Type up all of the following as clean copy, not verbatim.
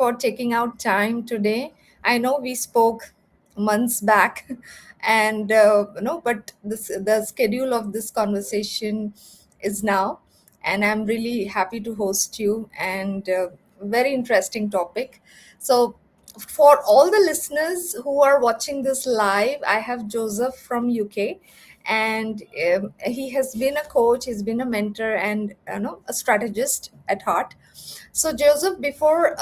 for taking out time today. I know we spoke months back, and but the schedule of this conversation is now, and I'm really happy to host you. And very interesting topic. So, for all the listeners who are watching this live, I have Joseph from UK, and he has been a coach, he's been a mentor, and a strategist at heart. So, Joseph, before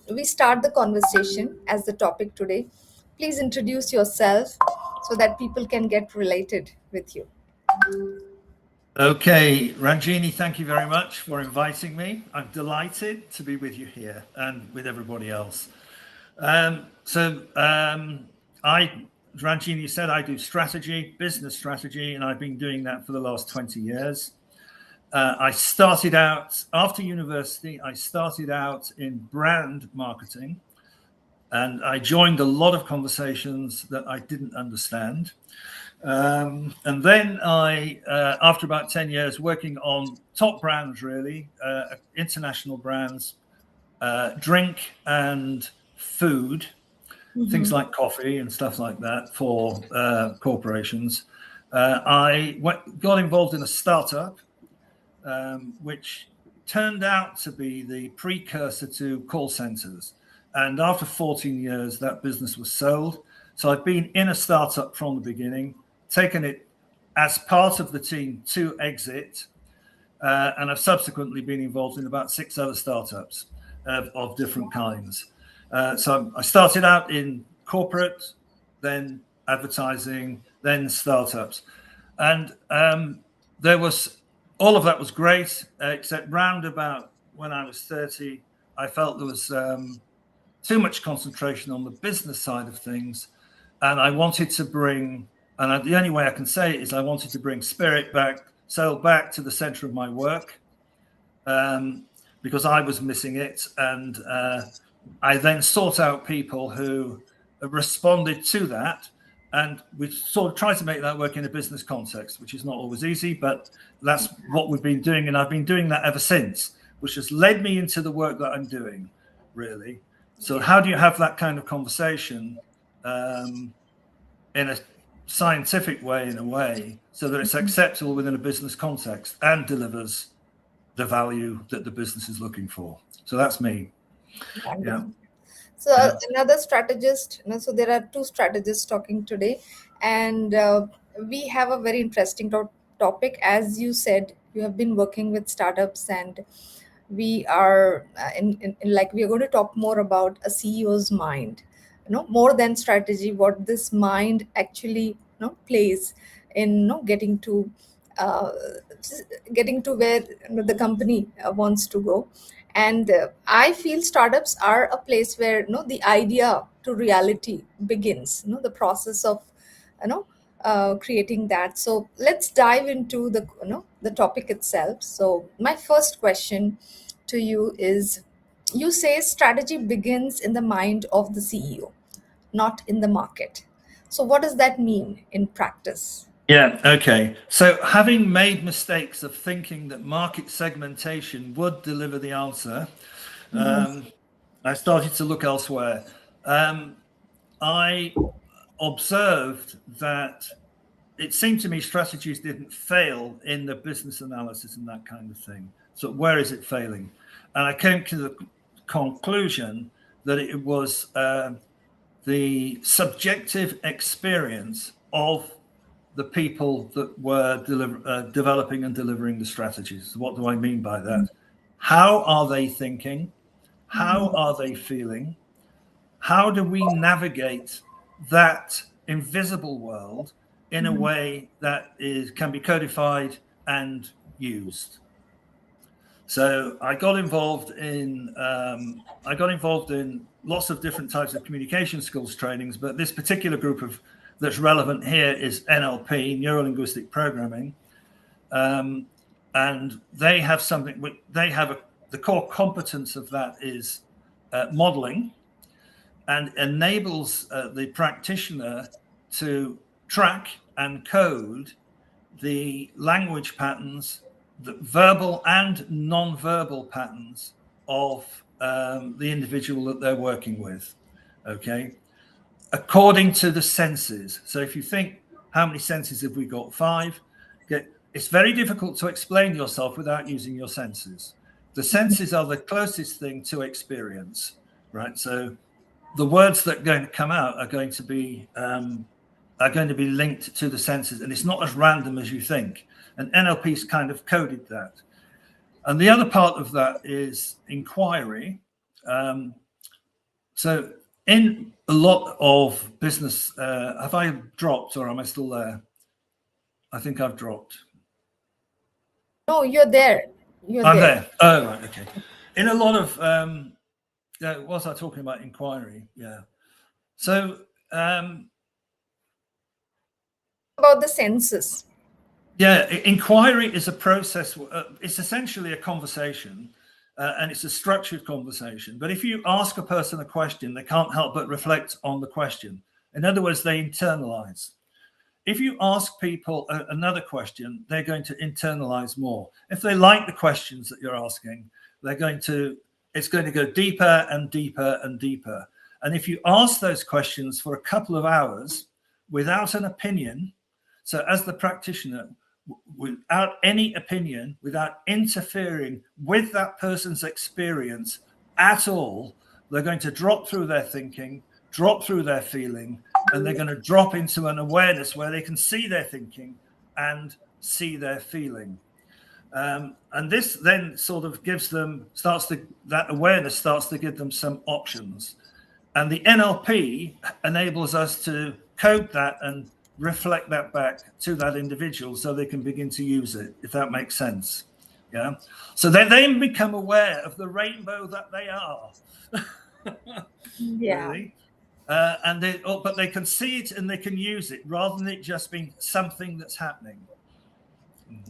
we start the conversation as the topic today, please introduce yourself so that people can get related with you. Okay, Ranjini, thank you very much for inviting me. I'm delighted to be with you here and with everybody else. Ranjini said I do strategy, business strategy, and I've been doing that for the last 20 years. I started out, after university, I started out in brand marketing, and I joined a lot of conversations that I didn't understand. And then I, after about 10 years working on top brands, really, international brands, drink and food, things like coffee and stuff like that for corporations, I got involved in a startup, which turned out to be the precursor to call centers. And after 14 years, that business was sold. So I've been in a startup from the beginning, taken it as part of the team to exit, and I've subsequently been involved in about 6 other startups of different kinds. So I started out in corporate, then advertising, then startups. And there was, all of that was great, except round about when I was 30, I felt there was too much concentration on the business side of things. And I wanted to bring, and the only way I can say it is I wanted to bring spirit back, soul back to the center of my work, because I was missing it. And I then sought out people who responded to that. And we sort of tried to make that work in a business context, which is not always easy, but that's what we've been doing. And I've been doing that ever since, which has led me into the work that I'm doing, really. So how do you have that kind of conversation in a scientific way, in a way, so that it's acceptable within a business context and delivers the value that the business is looking for? So that's me. Yeah. So another strategist, so there are 2 strategists talking today, and we have a very interesting topic. As you said, you have been working with startups, and we are we are going to talk more about a CEO's mind, more than strategy, what this mind actually plays in getting to where the company wants to go. And I feel startups are a place where the idea to reality begins, the process of creating that. So let's dive into the topic itself. So my first question to you is, you say strategy begins in the mind of the CEO, not in the market. So what does that mean in practice? Yeah, okay. So having made mistakes of thinking that market segmentation would deliver the answer, I started to look elsewhere. I observed that it seemed to me strategies didn't fail in the business analysis and that kind of thing. So where is it failing? And I came to the conclusion that it was the subjective experience of the people that were developing and delivering the strategies. What do I mean by that? How are they thinking? How are they feeling? How do we navigate that invisible world in a way that can be codified and used? So I got involved in lots of different types of communication skills trainings, but this particular group that's relevant here is NLP, neuro-linguistic programming, and they have something. The core competence of that is modeling, and enables the practitioner to track and code the language patterns, the verbal and non-verbal patterns of the individual that they're working with. Okay, according to the senses. So if you think, how many senses have we got? 5. It's very difficult to explain yourself without using your senses. The senses are the closest thing to experience, right? So the words that are going to come out are going to be linked to the senses, and it's not as random as you think. And NLP's kind of coded that. And the other part of that is inquiry. So in a lot of business, have I dropped or am I still there? I think I've dropped. No, you're there. I'm there. Oh, right. Okay. In a lot of, what was I talking about? Inquiry. Yeah. So, about the senses. Yeah, inquiry is a process. It's essentially a conversation, and it's a structured conversation. But if you ask a person a question, they can't help but reflect on the question. In other words, they internalize. If you ask people another question, they're going to internalize more. If they like the questions that you're asking, it's going to go deeper and deeper and deeper. And if you ask those questions for a couple of hours without an opinion, so as the practitioner, without any opinion, without interfering with that person's experience at all, they're going to drop through their thinking, drop through their feeling, and they're going to drop into an awareness where they can see their thinking and see their feeling. And this then sort of gives them, that awareness starts to give them some options. And the NLP enables us to code that and reflect that back to that individual so they can begin to use it, if that makes sense. Yeah. So they then become aware of the rainbow that they are. Yeah. Really. But they can see it and they can use it rather than it just being something that's happening.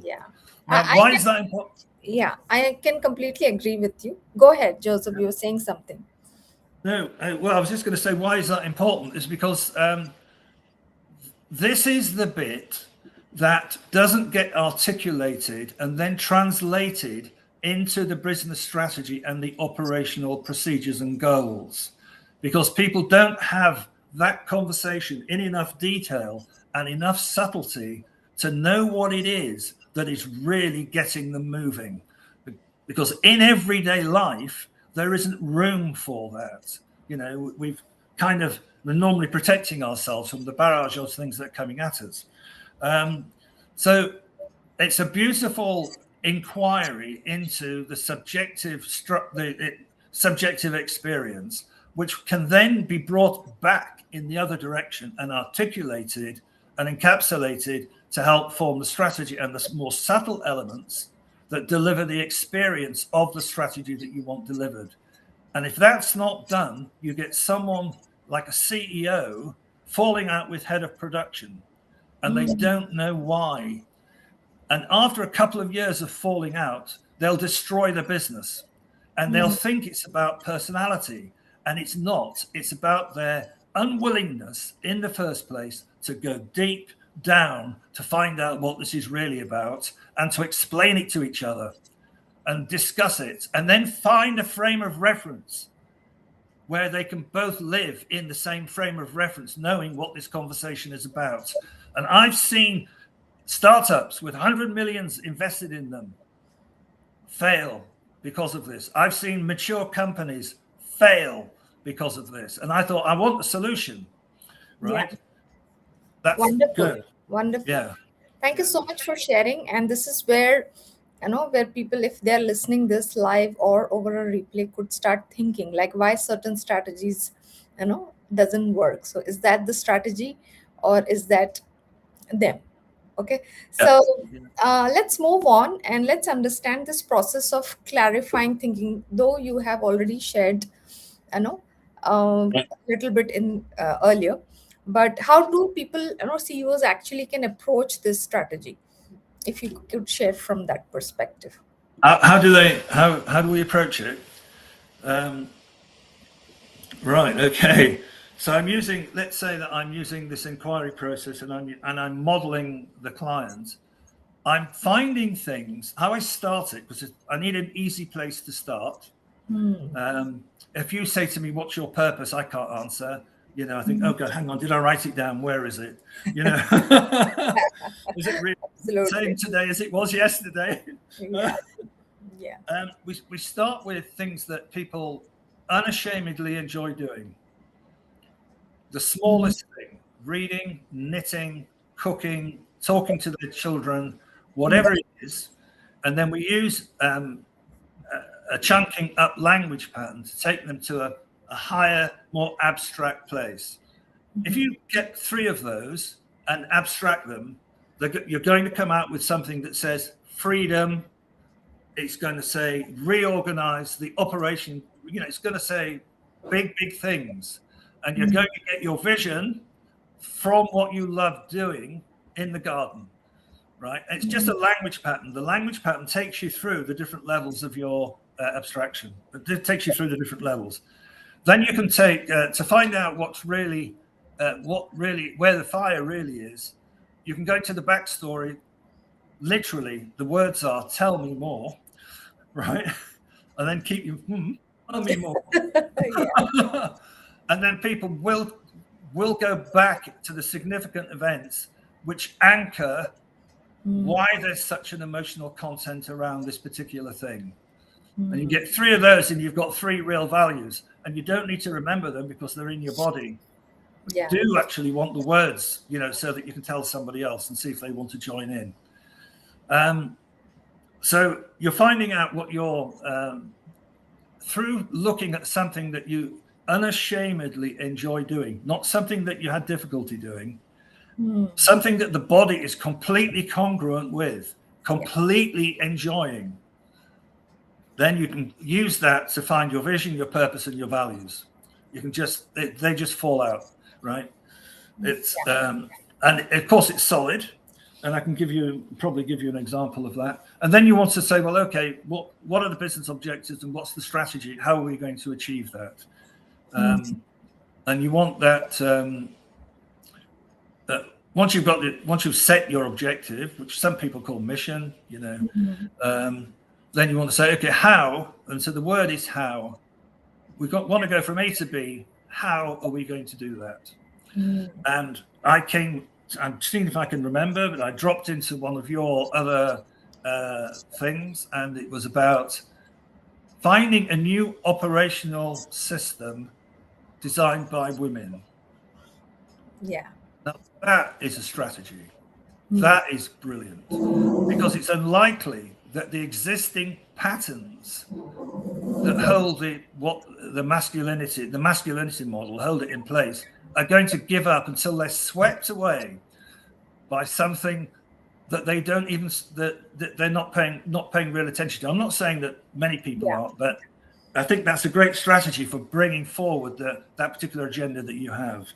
Yeah. Now, why is that important? Yeah, I can completely agree with you. Go ahead, Joseph. You were saying something. No, well, I was just going to say, why is that important? Is because this is the bit that doesn't get articulated and then translated into the business strategy and the operational procedures and goals, because people don't have that conversation in enough detail and enough subtlety to know what it is that is really getting them moving. Because in everyday life, there isn't room for that. You know, we're normally protecting ourselves from the barrage of things that are coming at us. So it's a beautiful inquiry into the subjective experience, which can then be brought back in the other direction and articulated and encapsulated to help form the strategy and the more subtle elements that deliver the experience of the strategy that you want delivered. And if that's not done, you get someone like a CEO falling out with head of production, and they don't know why. And after a couple of years of falling out, they'll destroy the business, and they'll think it's about personality, and it's not. It's about their unwillingness in the first place to go deep down to find out what this is really about and to explain it to each other and discuss it, and then find a frame of reference where they can both live in the same frame of reference, knowing what this conversation is about. And I've seen startups with 100 millions invested in them fail because of this. I've seen mature companies fail because of this. And I thought, I want a solution, right? Yeah. That's wonderful. Good. Wonderful. Yeah. Thank you so much for sharing. And this is where, where people, if they're listening this live or over a replay, could start thinking like why certain strategies, doesn't work. So is that the strategy or is that them? Okay. So let's move on and let's understand this process of clarifying thinking, though you have already shared, a little bit in earlier. But how do people, CEOs actually can approach this strategy? If you could share from that perspective. How do we approach it? Right. Okay. So let's say that I'm using this inquiry process and I'm modeling the client. I'm finding things, how I start it, because I need an easy place to start. If you say to me, what's your purpose? I can't answer. I think, oh God, hang on, did I write it down? Where is it? Is it really the same today as it was yesterday? We start with things that people unashamedly enjoy doing. The smallest thing: reading, knitting, cooking, talking to their children, whatever it is. And then we use a chunking up language pattern to take them to a higher, more abstract place. If you get 3 of those and abstract them, you're going to come out with something that says freedom. It's going to say reorganize the operation. It's going to say big things. And you're going to get your vision from what you love doing in the garden, right? It's just a language pattern. The language pattern takes you through the different levels of your abstraction. It takes you through the different levels. Then you can take, to find out where the fire really is, you can go to the backstory. Literally, the words are, tell me more, right? And then keep you, tell me more. And then people will go back to the significant events which anchor why there's such an emotional content around this particular thing. And you get 3 of those and you've got 3 real values, and you don't need to remember them because they're in your body. You do actually want the words, so that you can tell somebody else and see if they want to join in. So you're finding out what you're, through looking at something that you unashamedly enjoy doing, not something that you had difficulty doing, something that the body is completely congruent with, completely enjoying. Then you can use that to find your vision, your purpose, and your values. You can they just fall out, right? It's and of course it's solid, and I can probably give you an example of that. And then you want to say, well, okay, what are the business objectives and what's the strategy? How are we going to achieve that? And you want that once you've set your objective, which some people call mission, then you want to say, okay, how? And so the word is how. Want to go from A to B. How are we going to do that? And I'm seeing if I can remember, but I dropped into one of your other things, and it was about finding a new operational system designed by women. Now, that is a strategy. That is brilliant, because it's unlikely that the existing patterns that hold the masculinity model, hold it in place, are going to give up until they're swept away by something that they don't even that they're not paying real attention to. I'm not saying that many people aren't, but I think that's a great strategy for bringing forward that particular agenda that you have.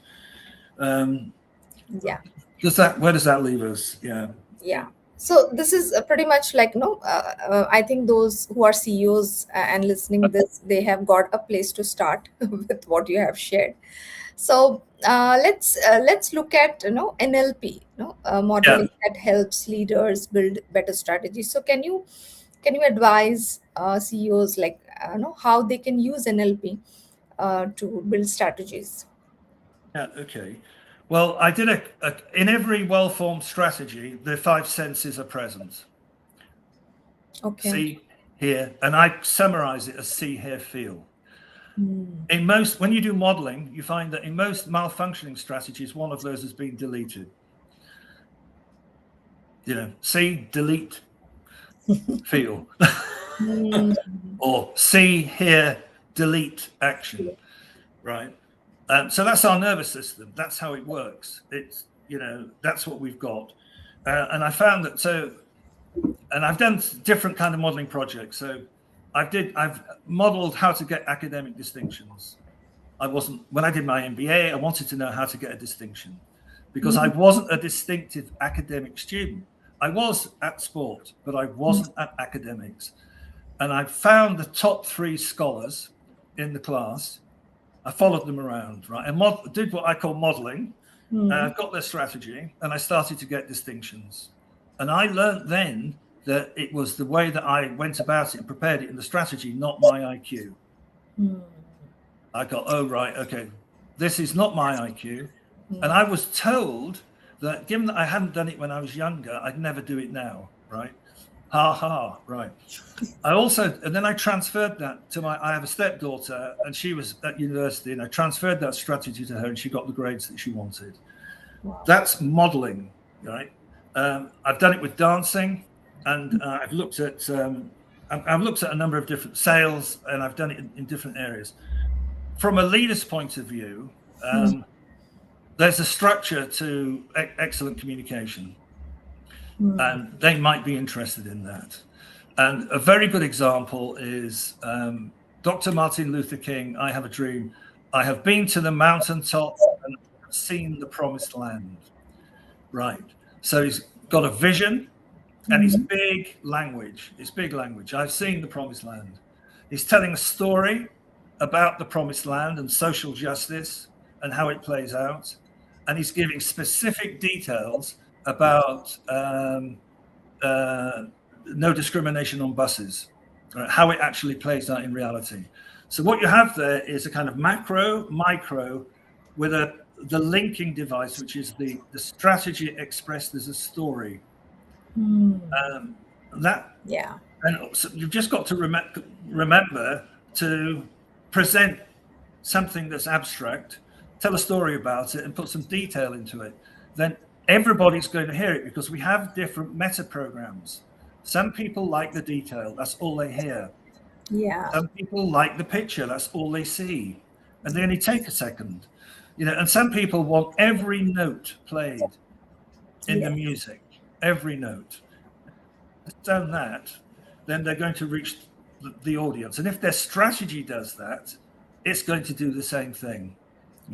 Where does that leave us? So this is pretty much like I think those who are CEOs and listening this, they have got a place to start with what you have shared. So let's look at NLP, modeling that helps leaders build better strategies. So can you advise CEOs how they can use NLP to build strategies? Okay. Well, I did in every well-formed strategy, the 5 senses are present. Okay. See, hear, and I summarize it as see, hear, feel. When you do modeling, you find that in most malfunctioning strategies, one of those has been deleted. See, delete, feel. Or see, hear, delete, action, right? So that's our nervous system. That's how it works. It's, that's what we've got. And I found that, and I've done different kind of modeling projects. So I've modeled how to get academic distinctions. When I did my MBA, I wanted to know how to get a distinction because I wasn't a distinctive academic student. I was at sport, but I wasn't at academics. And I found the top 3 scholars in the class. I followed them around, right? And did what I call modeling. Got their strategy, and I started to get distinctions. And I learned then that it was the way that I went about it and prepared it in the strategy, not my IQ. I got, oh, right, okay, this is not my IQ. And I was told that given that I hadn't done it when I was younger, I'd never do it now, right? Ha ha, right. And then I transferred that to I have a stepdaughter, and she was at university, and I transferred that strategy to her, and she got the grades that she wanted. Wow. That's modeling, right? I've done it with dancing, and I've looked at a number of different sales, and I've done it in different areas. From a leader's point of view, there's a structure to excellent communication, and they might be interested in that. And a very good example is Dr. Martin Luther King. I have a dream. I have been to the mountaintop and seen the promised land. Right. So he's got a vision, and it's big language. It's big language. I've seen the promised land. He's telling a story about the promised land and social justice and how it plays out. And he's giving specific details about no discrimination on buses, right? How it actually plays out in reality. So what you have there is a kind of macro, micro, with the linking device, which is the strategy expressed as a story. And so you've just got to remember to present something that's abstract, tell a story about it, and put some detail into it. Then everybody's going to hear it, because we have different meta programs. Some people like the detail, that's all they hear. Some people like the picture, that's all they see, and they only take a second. And some people want every note played in the music, every note. If they've done that, then they're going to reach the audience. And if their strategy does that, it's going to do the same thing.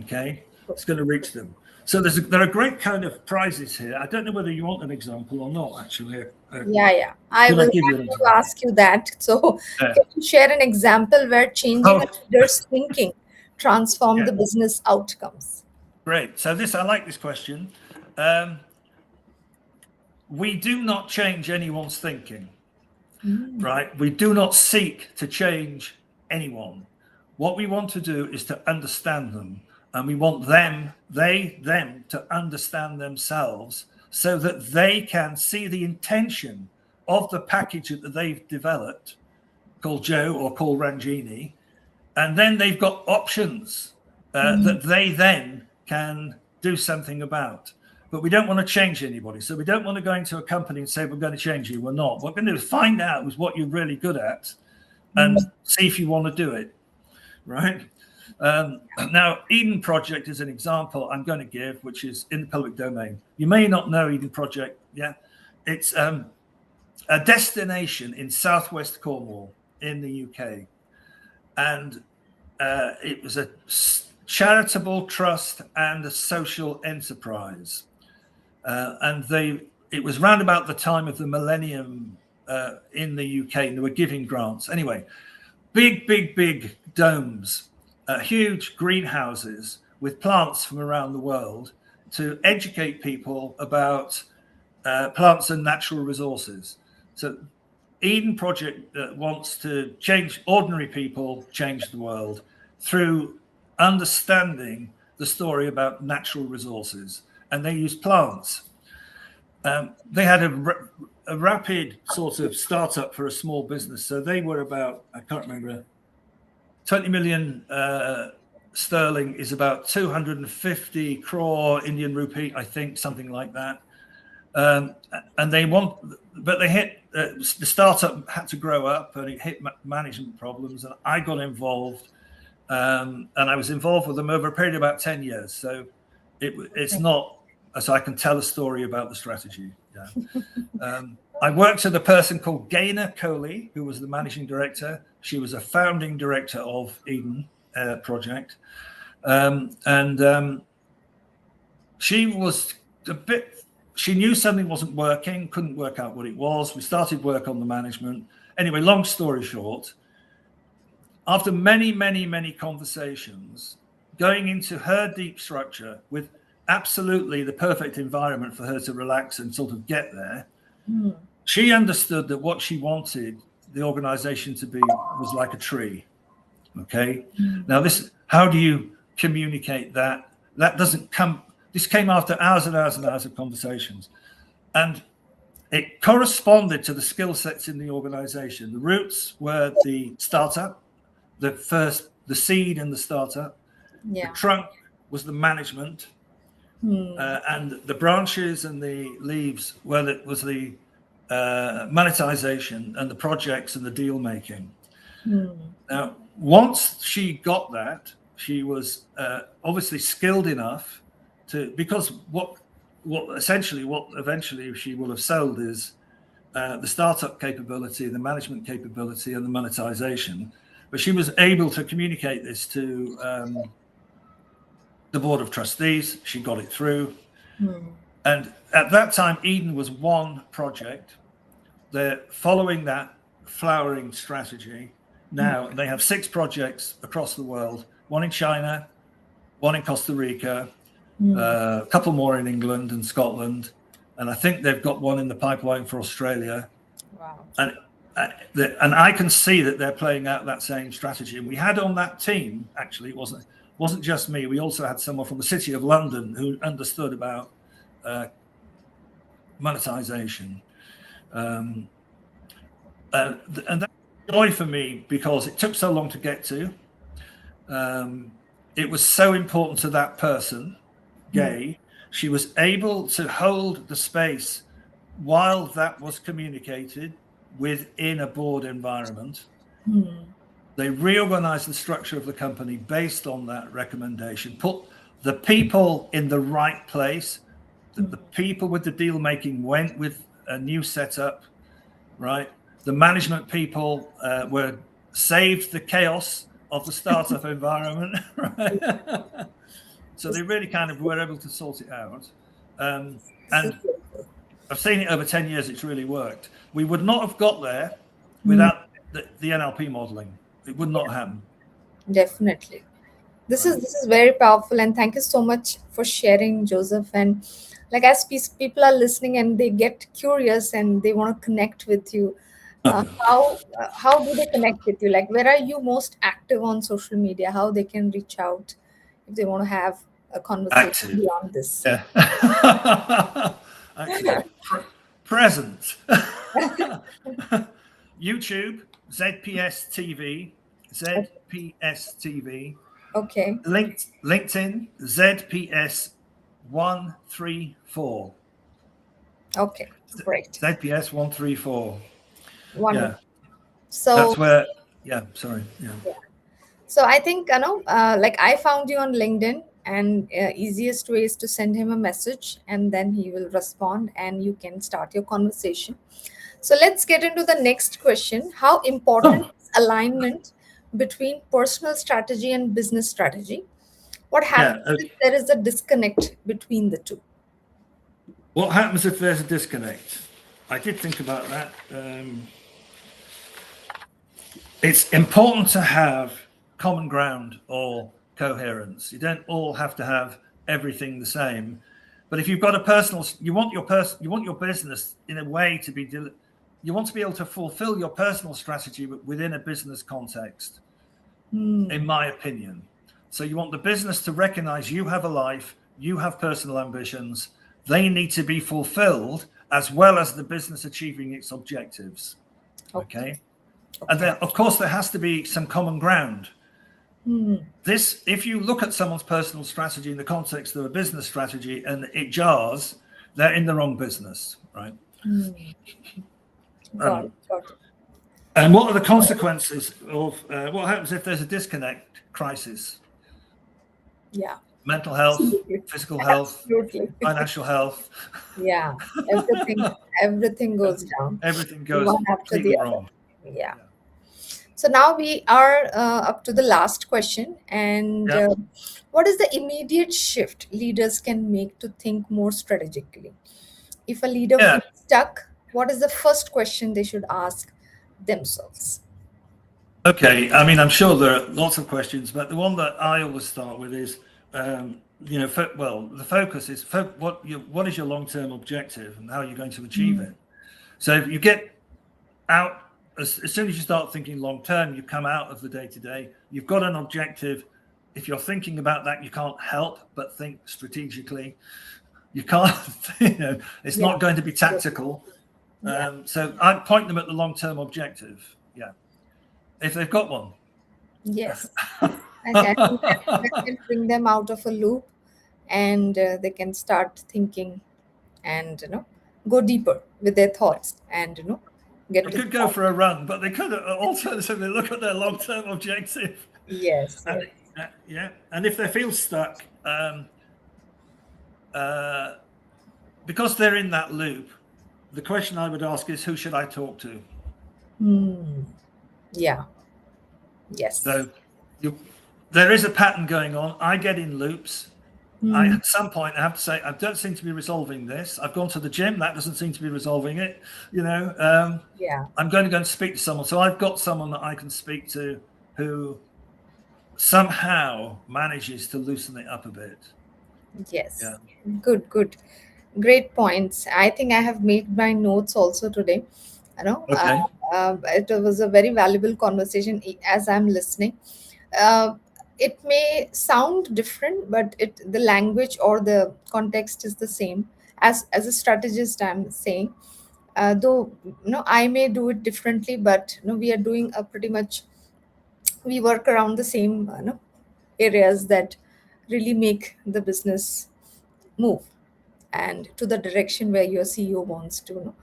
Okay, it's going to reach them. So there are great kind of prizes here. I don't know whether you want an example or not, actually. I will ask you that. So can you share an example where changing a leader's thinking transformed the business outcomes? Great. So I like this question. We do not change anyone's thinking, right? We do not seek to change anyone. What we want to do is to understand them. And we want them to understand themselves, so that they can see the intention of the package that they've developed, called Joe or called Ranjini. And then they've got options that they then can do something about. But we don't want to change anybody. So we don't want to go into a company and say, we're going to change you. We're not. What we're going to do is find out what you're really good at and see if you want to do it. Right. Now, Eden Project is an example I'm going to give, which is in the public domain. You may not know Eden Project. It's a destination in southwest Cornwall in the UK. And it was a charitable trust and a social enterprise. And it was round about the time of the millennium in the UK, and they were giving grants. Anyway, big domes. Huge greenhouses with plants from around the world to educate people about plants and natural resources. So Eden Project wants to change ordinary people, change the world through understanding the story about natural resources. And they use plants. They had a rapid sort of startup for a small business. So they were about, I can't remember, 20 million sterling is about 250 crore Indian rupee, I think, something like that. And the startup had to grow up, and it hit management problems, and I got involved, and I was involved with them over a period of about 10 years. So it's not, so I can tell a story about the strategy. I worked with a person called Gaynor Coley, who was the managing director. She was a founding director of Eden Project. She was she knew something wasn't working, couldn't work out what it was. We started work on the management. Anyway, long story short, after many conversations, going into her deep structure with absolutely the perfect environment for her to relax and sort of get there, she understood that what she wanted the organization to be was like a tree. Okay. Now how do you communicate that? That doesn't come, this came after hours and hours and hours of conversations. And it corresponded to the skill sets in the organization. The roots were the startup, the seed and the startup. Yeah. The trunk was the management. And the branches and the leaves was the monetization and the projects and the deal making. Now, once she got that, she was obviously skilled enough because what eventually she will have sold is the startup capability, the management capability, and the monetization. But she was able to communicate this to the board of trustees. She got it through. And at that time, Eden was one project. They're following that flowering strategy. Now they have 6 projects across the world, one in China, one in Costa Rica, a couple more in England and Scotland. And I think they've got one in the pipeline for Australia. Wow. And I can see that they're playing out that same strategy. And we had on that team, actually, it wasn't just me. We also had someone from the City of London who understood about monetization. And that's joy for me because it took so long to get to. It was so important to that person, Gay. She was able to hold the space while that was communicated within a board environment. They reorganized the structure of the company based on that recommendation, put the people in the right place. The people with the deal making went with a new setup, right? The management people saved the chaos of the startup environment, right? So they really kind of were able to sort it out. And I've seen it over 10 years, it's really worked. We would not have got there without the NLP modeling. It would not happen. Definitely. This is very powerful, and thank you so much for sharing, Joseph. And like as people are listening and they get curious and they want to connect with you, how do they connect with you? Like, where are you most active on social media? How they can reach out if they want to have a conversation beyond this? Yeah. Present. YouTube, ZPS TV, ZPS TV. Okay. LinkedIn, ZPS 134. Okay, great. ZPS 134. Wonderful. Yeah. So that's where. Yeah. Sorry. Yeah. So I think like I found you on LinkedIn, and easiest way is to send him a message, and then he will respond, and you can start your conversation. So let's get into the next question. How important is alignment between personal strategy and business strategy? What happens if there is a disconnect between the two? What happens if there's a disconnect? I did think about that. It's important to have common ground or coherence. You don't all have to have everything the same. But if you've got you want your business in a way to be, you want to be able to fulfill your personal strategy within a business context, in my opinion. So you want the business to recognize you have a life, you have personal ambitions, they need to be fulfilled as well as the business achieving its objectives. Okay. And then, of course, there has to be some common ground. If you look at someone's personal strategy in the context of a business strategy and it jars, they're in the wrong business, right? Got it. And what are the consequences of what happens if there's a disconnect crisis? Yeah. Mental health, physical health, financial health. Yeah. Everything goes down. Everything goes completely wrong. Yeah. So now we are up to the last question. And what is the immediate shift leaders can make to think more strategically? If a leader feels stuck, what is the first question they should ask themselves? Okay. I mean, I'm sure there are lots of questions, but the one that I always start with is, the focus is what is your long-term objective and how are you going to achieve it? So if you get out, as soon as you start thinking long term, you come out of the day to day. You've got an objective. If you're thinking about that, you can't help but think strategically. You can't, it's Yeah. not going to be tactical. Yeah. So I point them at the long term objective. Yeah. If they've got one. Yes. Okay. I think that can bring them out of a loop, and they can start thinking and go deeper with their thoughts, and get They to the could go point. for a run, but they could alternatively look at their long term objective. Yes. And, Yes. yeah. And if they feel stuck, because they're in that loop, the question I would ask is, who should I talk to? Yeah. Yes. So there is a pattern going on. I get in loops. At some point, I have to say, I don't seem to be resolving this. I've gone to the gym. That doesn't seem to be resolving it. Yeah. I'm going to go and speak to someone. So I've got someone that I can speak to who somehow manages to loosen it up a bit. Yes. Yeah. Good. Great points. I think I have made my notes also today. Okay. It was a very valuable conversation as I'm listening. It may sound different, but the language or the context is the same. As a strategist, I'm saying, though I may do it differently, but we are doing a pretty much, we work around the same areas that really make the business move and to the direction where your CEO wants to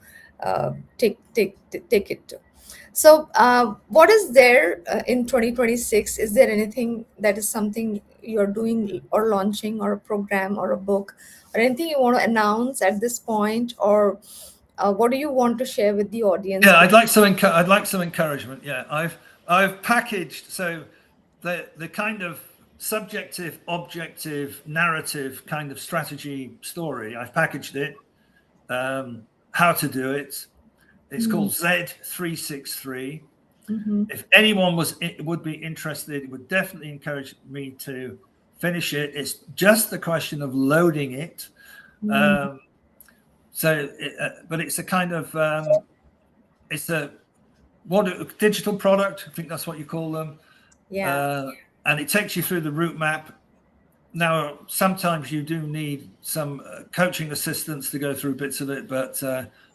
take it to. So, what is there in 2026? Is there anything that is something you're doing or launching, or a program or a book, or anything you want to announce at this point, or what do you want to share with the audience? Yeah, I'd like some encouragement. Yeah, I've packaged so the kind of subjective, objective, narrative kind of strategy story. I've packaged it. How to do it. It's called Z363. If anyone would be interested, it would definitely encourage me to finish it. It's just the question of loading it. But it's a kind of it's a digital product. I think that's what you call them. Yeah. And it takes you through the route map. Now, sometimes you do need some coaching assistance to go through bits of it, but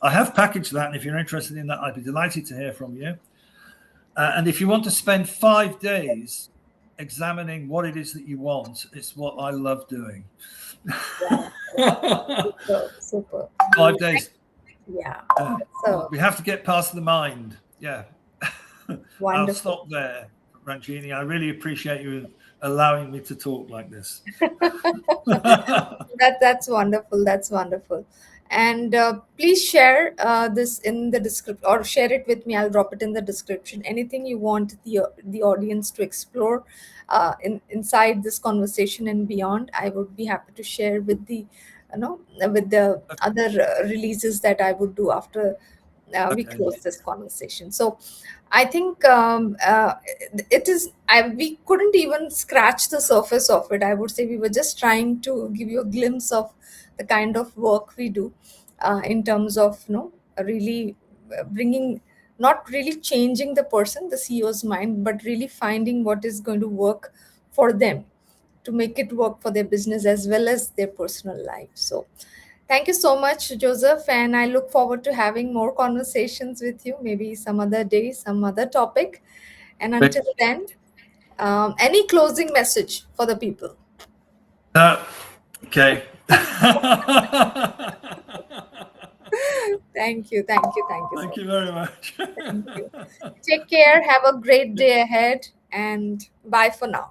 I have packaged that. And if you're interested in that, I'd be delighted to hear from you. And if you want to spend 5 days examining what it is that you want, it's what I love doing. Super. 5 days. Yeah. So we have to get past the mind. Yeah. Wonderful. I'll stop there, Ranjini. I really appreciate you allowing me to talk like this. That's wonderful. That's wonderful. And please share this in the description, or share it with me. I'll drop it in the description. Anything you want the audience to explore inside this conversation and beyond, I would be happy to share with the with the other releases that I would do after we close this conversation. So I think it is. We couldn't even scratch the surface of it. I would say we were just trying to give you a glimpse of the kind of work we do in terms of really bringing, not really changing the person, the CEO's mind, but really finding what is going to work for them to make it work for their business as well as their personal life. So thank you so much, Joseph, and I look forward to having more conversations with you, maybe some other day, some other topic. And until then, any closing message for the people? Okay. Thank you. Thank you very much. Thank you. Take care. Have a great day ahead, and bye for now.